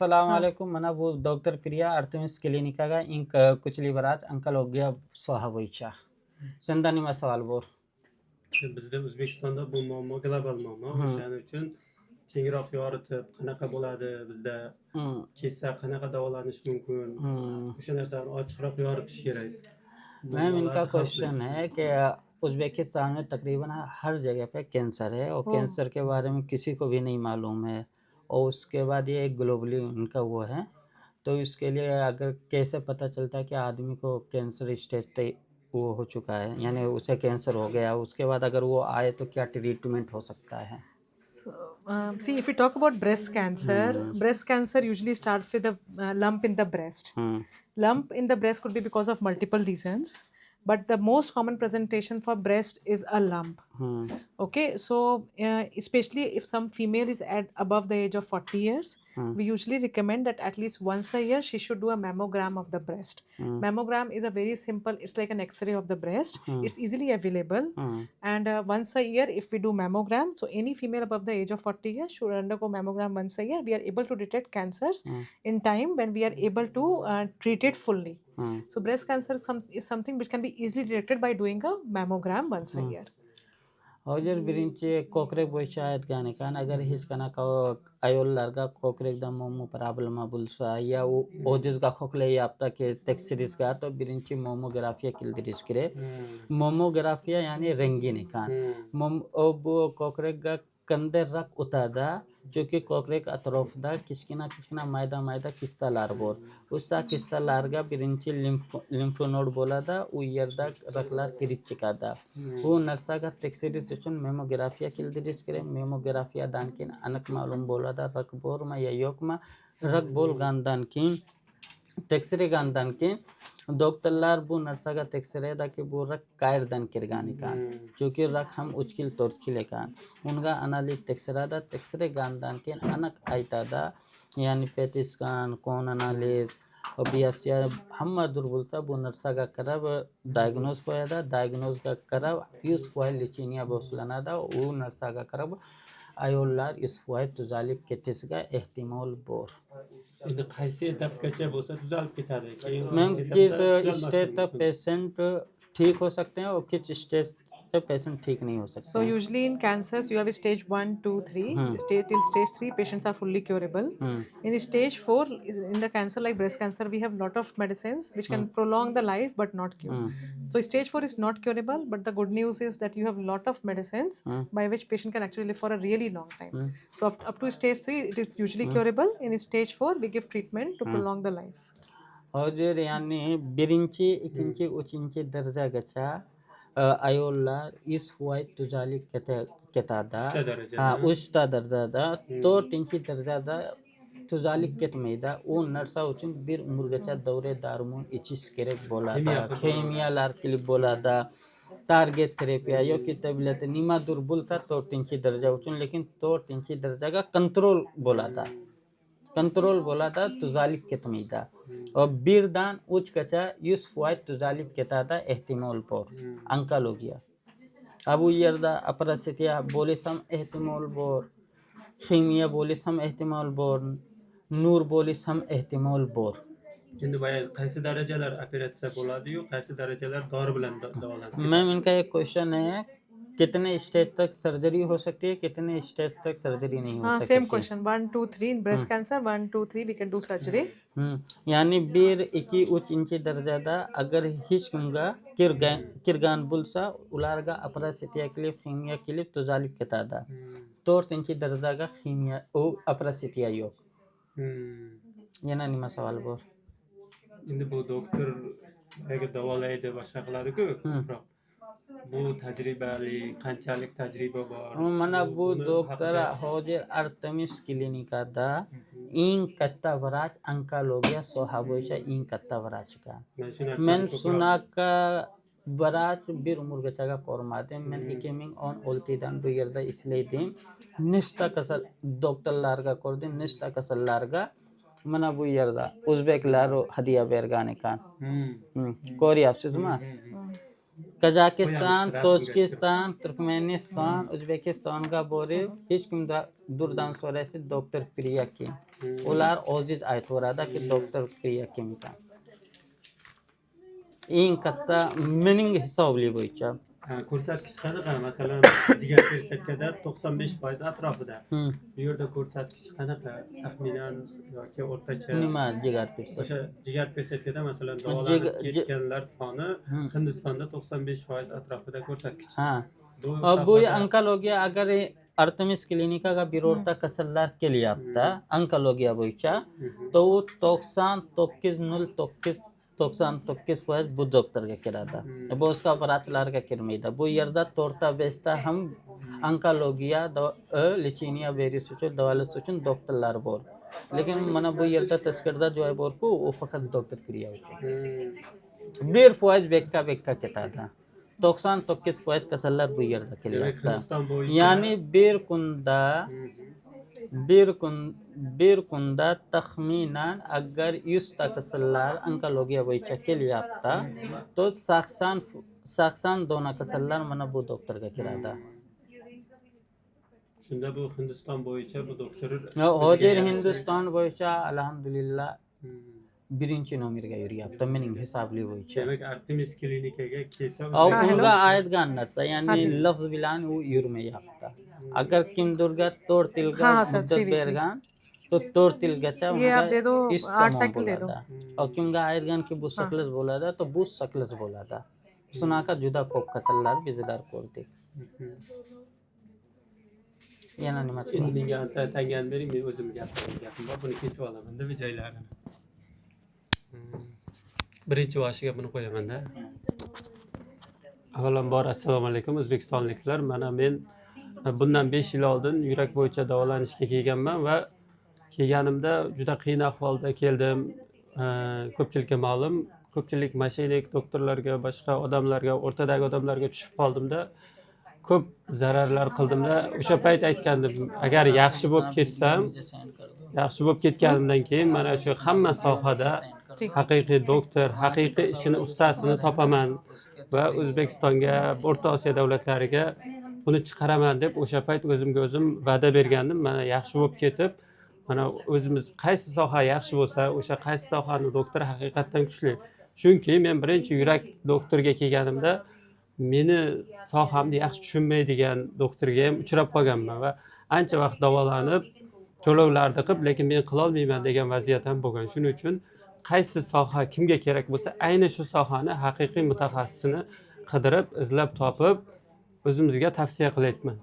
हाँ Assalamualaikum mana bu Doktor Priya Artemis Klinika ink kuchli barat ankal ogya soha bo'yicha. Sendan nima savol bor? Bizda O'zbekistonda bu muammo global muammo. O'shaning uchun kengroq yoritib, qanaqa bo'ladi bizda kelsa qanaqa davolanish mumkin? O'sha narsani ochiqroq yoritish kerak. Ma'am इनका Muammolarni hal question qilish है कि उज़्बेकिस्तान में तकरीबन हर जगह पे कैंसर है और कैंसर के बारे में किसी को भी नहीं मालूम है और उसके बाद ये एक ग्लोबली उनका वो है तो इसके लिए अगर कैसे पता चलता है कि आदमी को कैंसर स्टेज पे वो हो चुका है यानी उसे कैंसर हो गया उसके बाद अगर वो आए तो क्या ट्रीटमेंट हो सकता है? So, see, if we talk about breast cancer usually starts with a lump in the breast. Lump in the breast could be because of multiple reasons, but the most common presentation for breast is a lump. Okay, so especially if some female is at above the age of 40 years, we usually recommend that at least once a year she should do a mammogram of the breast. Mammogram is a very simple, it's like an x-ray of the breast. It's easily available. And once a year, if we do mammogram, so any female above the age of 40 years should undergo mammogram once a year. We are able to detect cancers in time when we are able to treat it fully. So breast cancer is something which can be easily detected by doing a mammogram once a year. Hojer birinci kokrek boycha aytgani kan agar hech qanaqa ayollarga ko'krakda muammo problema bo'lsa ya u ojizga qo'qlayapti ki tekshirisga to birinchi mammografiya qildirish kerak. Mammografiya ya'ni rangini kan. Bu ko'krakga qanday rang o'tadi chunki ko'krak atrofida kichkina mayda kistalar bor. O'sha kistalarga birinchi limf nod bo'ladi, u yerda raqlar kirib chiqadi. Bu narsaga tekshirish uchun mammografiya qildirish kerak. Mammografiyadan keyin aniq ma'lum bo'ladi raq bormi yo yo'qmi. Raq bo'lgandan keyin tekshirgandan keyin doktorlar bu narsaga tekshiradi bu raq qayerdan kirgan ekan chunki raq ham 3 xil 4 xil ekan unga analiz tekshiradi tekshirgandan keyin aniq aytadi ya'ni PET scan con analiz biopsiya hammadir bo'lsa bu narsaga qarab diagnoz qo'yadi diagnozga qarab 100% lecheniya boshlanadi u narsaga qarab ayollar 100% tuzalib ketishiga ehtimol bor. endi qaysi etapgacha bo'lsa tuzalib ketadi. Ma'am किस स्टेज तक पेशेंट ठीक हो सकते हैं और किस स्टेज तक पेशेंट ठीक नहीं हो सकते So हैं? usually in cancers you have a stage 1, 2, 3. Till stage 3 patients are fully curable. In the stage 4 in the cancer like breast cancer we have lot of medicines which can prolong the life but not cure. So stage 4 is not curable but the good news is that you have lot of medicines by which patient can actually live for a really long time. So up to stage 3 it is usually curable. In stage 4 we give treatment to prolong the life. और yani birinci, ikinci, üçüncü derecagacha ayollar isfoy tuzalik ketada. Ha, 3ta darajada, 4-chi darajada tuzalik ketmaydi. U narsa uchun bir umrgacha dovre darmon ichish kerak bo'ladi. Kemiyalar qilib bo'ladi. Target terapiya yoki tablet nimadir bo'lsa 4-chi daraja uchun, lekin 4-chi darajaga kontrol bo'ladi. Kontrol bo'ladi, tuzalik ketmaydi. Va birdan 3gacha 100% tuzalib ketadi ehtimol bor. Onkologiya. Bu yerda operatsiya bo'lish ham ehtimol bor. Ximiya bo'lish ham ehtimol bor. Nur bo'lish ham ehtimol bor. endi qaysi darajalar operatsiya bo'ladi-yu, qaysi darajalar dori bilan davolanadi? Ma'am इनका एक क्वेश्चन है कितने स्टेज तक सर्जरी हो सकती है कितने स्टेज तक सर्जरी नहीं हो सकती? Same question. 1, 2, 3 in breast cancer. 1, 2, 3 we can do surgery. Yani 1-2-3 derecede agar hiç kimga kirgan bulsa ularga operatsiya qilib ximiya qilib tuzalib ketadi. 4-chi derecega ximiya u operatsiya yo'q. Yana nima savol bor? Endi bu doktor davolaydi, boshqa qiladi-ku ko'proq. Bu tajribali, qanchalik tajriba bor? Mana bu doktor hozir Artemis klinikada eng katta vrach onkologiya soha bo'yicha eng katta vrach ekan. Men shunaqa vrach bir umrgacha ko'rmadim. Men 2016dan bu yerda ishlaydim. Nechta kasal doktorlarga ko'rdim, nechta kasallarga mana bu yerda o'zbeklar hadiya bergan ekan. Ko'ryapsizmi? Qozog'iston, Qo'yamiz, Tojikiston, Turkmeniston, O'zbekistonga borib, hech kimda durdan so'raysiz doktor Priyakim. Ular ojiz aytaveradiki, doktor Priyakim ekan. Eng katta mening hisobli bo'yicha. Ko'rsatkich qanaqa? Masalan, jigar persetkada 95% atrofida. Bu yerda ko'rsatkich qanaqa? Taxminan yoki o'rtacha? Nima jigar perset? O'sha jigar persetkada masalan davolanib ketganlar soni Hindistonda 95% atrofida ko'rsatkich. Ha. Bu Bu sohada- onkologiya agar Artemis klinikaga birorta kasallar kelyapti, onkologiya bo'yicha, to u 99.99% bu doktorga keladi. Boshqa apparatlarga kirmaydi. Bu yerda 4-5 ham onkologiya lecheniya berish uchun, davolash uchun doktorlar bor. Lekin mana bu yerda tashqarida joy borku, u faqat doktor Priya uchun. 1% bekka ketadi. 99% kasallar bu yerda Demak, kelyapti. Hindiston bo'yicha Ya'ni bir kunda taxminan agar 100 ta kasallar onkologiya bo'yicha kelyapti, to 80 dona kasallar mana bu doktorga keladi. shunda bu Hindiston bo'yicha bu doktor Hozir Hindiston bo'yicha alhamdulillah birinchi nomerga yuryapti mening hisobli bo'yicha. Demak, Artemis klinikaga kelsa Unga aytgan narsa, ya'ni lafz bilan u yurmayapti. Agar kimdirga 4 yilga muddat bergan, to 4 yilgacha unga ish tamom bo'ladi. Kimga aytganki bu saqlash bo'ladi, to bu saqlash bo'ladi. Shunaqa juda ko'p kasallar bizlar ko'rdik. Yana nima endi menga tangani bering, men o'zim gapim bor, buni kesib olaman-da bu joylarini. Birinchi boshiga buni qo'yaman-da. Avvalambor assalomu alaykum o'zbekistonliklar. Mana men bundan 5 yil oldin yurak bo'yicha davolanishga kelganman va kelganimda juda qiyin ahvolda keldim. Ko'pchilikka ma'lum, ko'pchilik mashinik doktorlarga, boshqa odamlarga, o'rtadagi odamlarga tushib qoldimda, ko'p zararlar qildimda. O'sha payt aytgandim, agar yaxshi bo'lib ketsam, yaxshi bo'lib ketganimdan keyin mana shu hamma sohada haqiqiy doktor, haqiqiy ishini ustasini topaman va O'zbekistonga, O'rta Osiyo davlatlariga buni chiqaraman deb o'sha payt o'zimga o'zim va'da bergandim. Mana yaxshi bo'lib ketib, mana o'zimiz qaysi soha yaxshi bo'lsa, o'sha qaysi sohani doktori haqiqatdan kuchli. Chunki men birinchi yurak doktoriga kelganimda meni sohamni yaxshi tushunmaydigan doktorga ham uchrab qolganman va ancha vaqt davolanib, to'lovlarni qilib, lekin men qila olmayman degan vaziyat ham bo'lgan. Shuning uchun qaysi soha kimga kerak bo'lsa, ayni shu sohani haqiqiy mutaxassisini qidirib, izlab topib, o'zimizga tavsiya qilyapman.